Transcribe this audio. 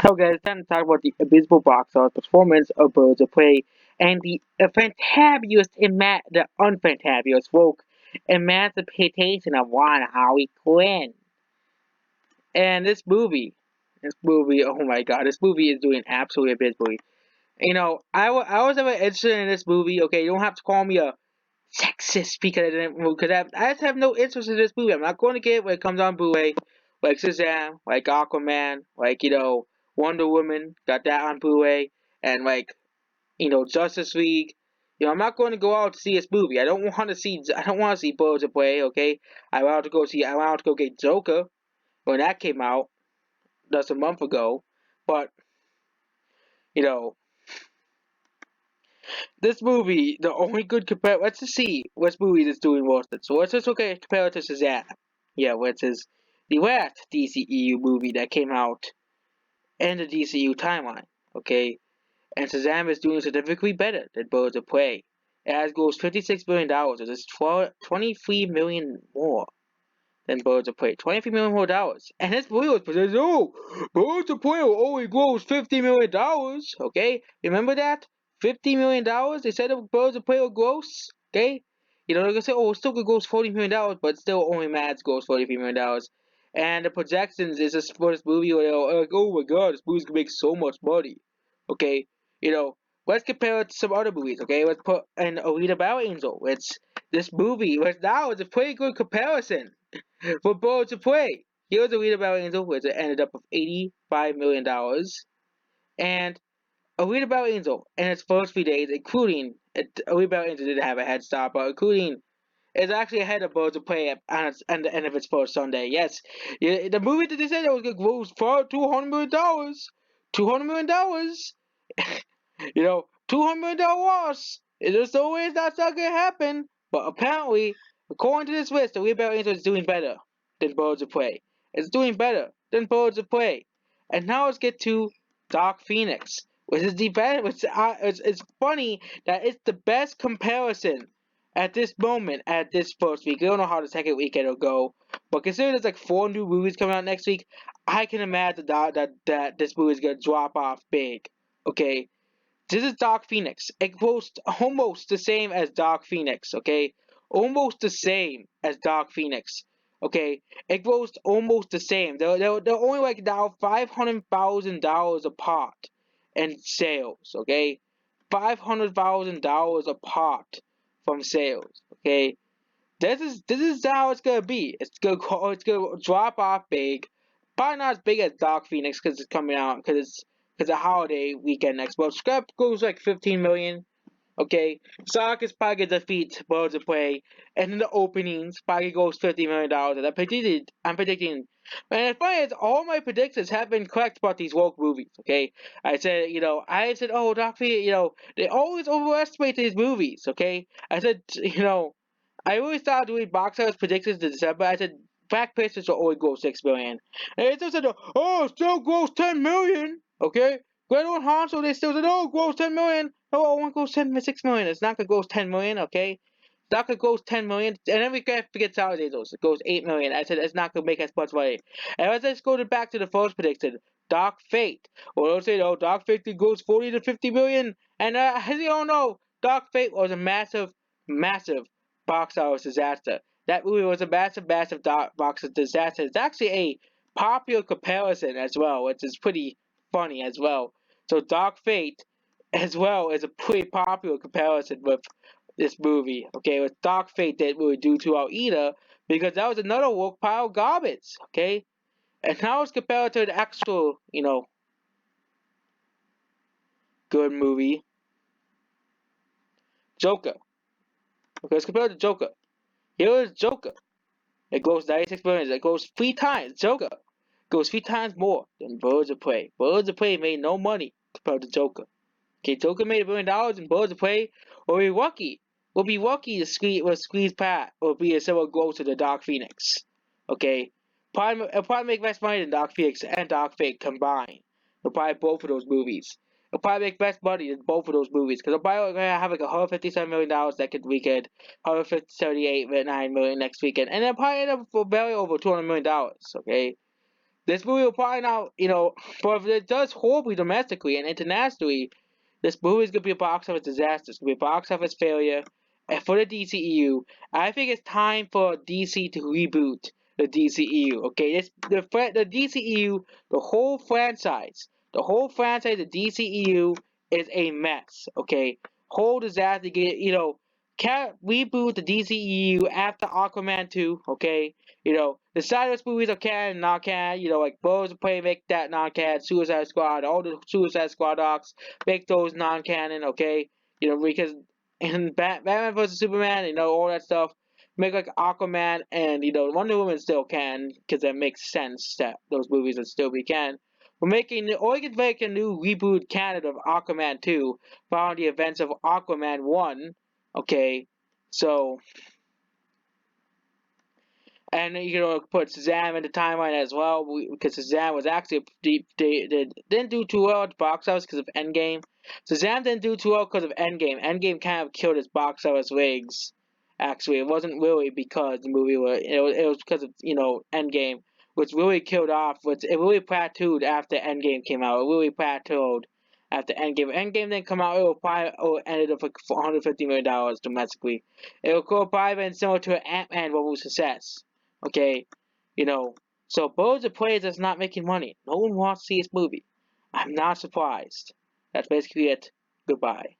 Hello guys, it's time to talk about the abysmal box office performance of Birds of Prey and the fantabulous and the unfantabulous woke emancipation of one Harley Quinn. And this movie, oh my god, this movie is doing absolutely abysmally. I was never interested in this movie. Okay, you don't have to call me a sexist because I didn't because I just have no interest in this movie. I'm not going to get it when it comes on Blu-ray, like Shazam, like Aquaman, like Wonder Woman, got that on Blu-ray, and like Justice League. I'm not going to go out to see this movie. I don't want to see Birds of Prey. Okay, I wanted to go get Joker when that came out just a month ago, but you know. This movie, the only good compare. Let's just see which movie is doing worse. So let's just compare it to Shazam. Yeah, which is the last DCEU movie that came out in the DCU timeline. Okay, and Shazam is doing significantly better than Birds of Prey. It has grossed $56 million. It is 23 million more than Birds of Prey. 23 million more dollars. And this movie was presented. Oh, Birds of Prey will only gross $50 million. Okay, remember that? $50 million. They said Birds of Prey will gross. Okay, they're gonna say, oh, it still could gross $40 million, but still only Mads gross $43 million. And the projections is just for this movie where they're like, oh my god, this movie's gonna make so much money. Okay, let's compare it to some other movies. Okay, let's put in Alita Battle Angel. It's this movie, which now is a pretty good comparison for Birds of Prey. Here's a read about Angel, which it ended up with $85 million. And a read about Angel in its first few days, including a read about Angel did have a head start, but including it's actually ahead of Birds of Prey on the end of its first Sunday. Yes, the movie that they said it was gonna gross for $200 million. $200 million. $200 million loss. There's no way that's not gonna happen. But apparently, according to this list, the Rebound Angel is doing better than Birds of Prey. It's doing better than Birds of Prey. And now let's get to Dark Phoenix, which is the best. It's funny that it's the best comparison at this moment at this first week. I don't know how the second weekend will go, but considering there's like 4 new movies coming out next week, I can imagine that this movie is gonna drop off big. Okay, this is Dark Phoenix. It grossed almost the same as Dark Phoenix, okay? Almost the same as Dark Phoenix, okay? It grossed almost the same. They're only like now $500,000 apart in sales, okay? $500,000 apart from sales, okay? This is how it's gonna be. It's gonna drop off big. Probably not as big as Dark Phoenix because it's coming out because a holiday weekend next month. Scrap goes like 15 million. Okay, Sonic is probably gonna defeat Birds of Prey, and in the openings probably goes $50 million. I'm predicting, and it's funny is all my predictions have been correct about these woke movies. Okay, I said, oh, Dark Phoenix, they always overestimate these movies. Okay, I said, I really started doing box office predictions in December. I said Black Panther will only grow 6 million. And they still said, oh, it still grows 10 million. Okay, Great Old Hansel, they still said, oh, it grows 10 million. No, it won't go 6 million. It's not gonna go 10 million. Okay, it's not gonna go 10 million. And then we can't forget Salazar's. It goes 8 million. I said it's not gonna make as much money. And let's go back to the first prediction. Dark Fate. Well, they'll say, oh, Dark Fate goes 40 to 50 million. And as you all know, Dark Fate was a massive, massive box office disaster. That movie was a massive, massive box office disaster. It's actually a popular comparison as well, which is pretty funny as well. So Dark Fate as well is a pretty popular comparison with this movie. Okay, with Dark Fate that we would do to Aida because that was another woke pile of garbage. Okay, and now it's compared to the actual, good movie, Joker. Okay, let's compare it to Joker. Here is Joker. It goes 96 million. It goes 3 times. Joker goes 3 times more than Birds of Prey. Birds of Prey made no money compared to Joker. Okay, Joker made $1 billion and Birds of Prey will be lucky. Will be lucky to squeeze Pat or be a similar growth to the Dark Phoenix. Okay, it'll probably make less money than Dark Phoenix and Dark Fate combined. It'll probably both of those movies. It'll probably make less money than both of those movies because it'll probably have like $157 million second weekend, 178.9 million next weekend, and it'll probably end up for barely over $200 million. Okay, This movie will probably not, but if it does horribly domestically and internationally, this movie is gonna be a box office disaster. It's gonna be a box office failure. And for the DCEU, I think it's time for DC to reboot the DCEU. Okay, the DCEU, the whole franchise of DCEU is a mess. Okay, whole disaster. Can't reboot the DCEU after Aquaman 2. Okay, the Cyrus movies are canon, not canon. Like Birds of Prey make that non-canon. Suicide Squad, all the Suicide Squad docs make those non-canon. Okay, because in Batman vs Superman, all that stuff. Make like Aquaman and Wonder Woman still can because that makes sense that those movies would still be canon. Or you could make a new reboot canon of Aquaman 2 following the events of Aquaman 1. Okay, so and put Shazam in the timeline as well because Shazam was actually didn't do too well at the box office because of Endgame. Shazam didn't do too well because of Endgame. Endgame kind of killed his box office wigs. Actually, it wasn't really because the movie was it was because of Endgame, which really killed off. Which it really plateaued after Endgame came out. It really plateaued after Endgame. Endgame didn't come out. Ended up like $150 million domestically. It would probably been similar to an Ant-Man level success. Okay, you know. So Birds of Prey is not making money. No one wants to see this movie. I'm not surprised. That's basically it. Goodbye.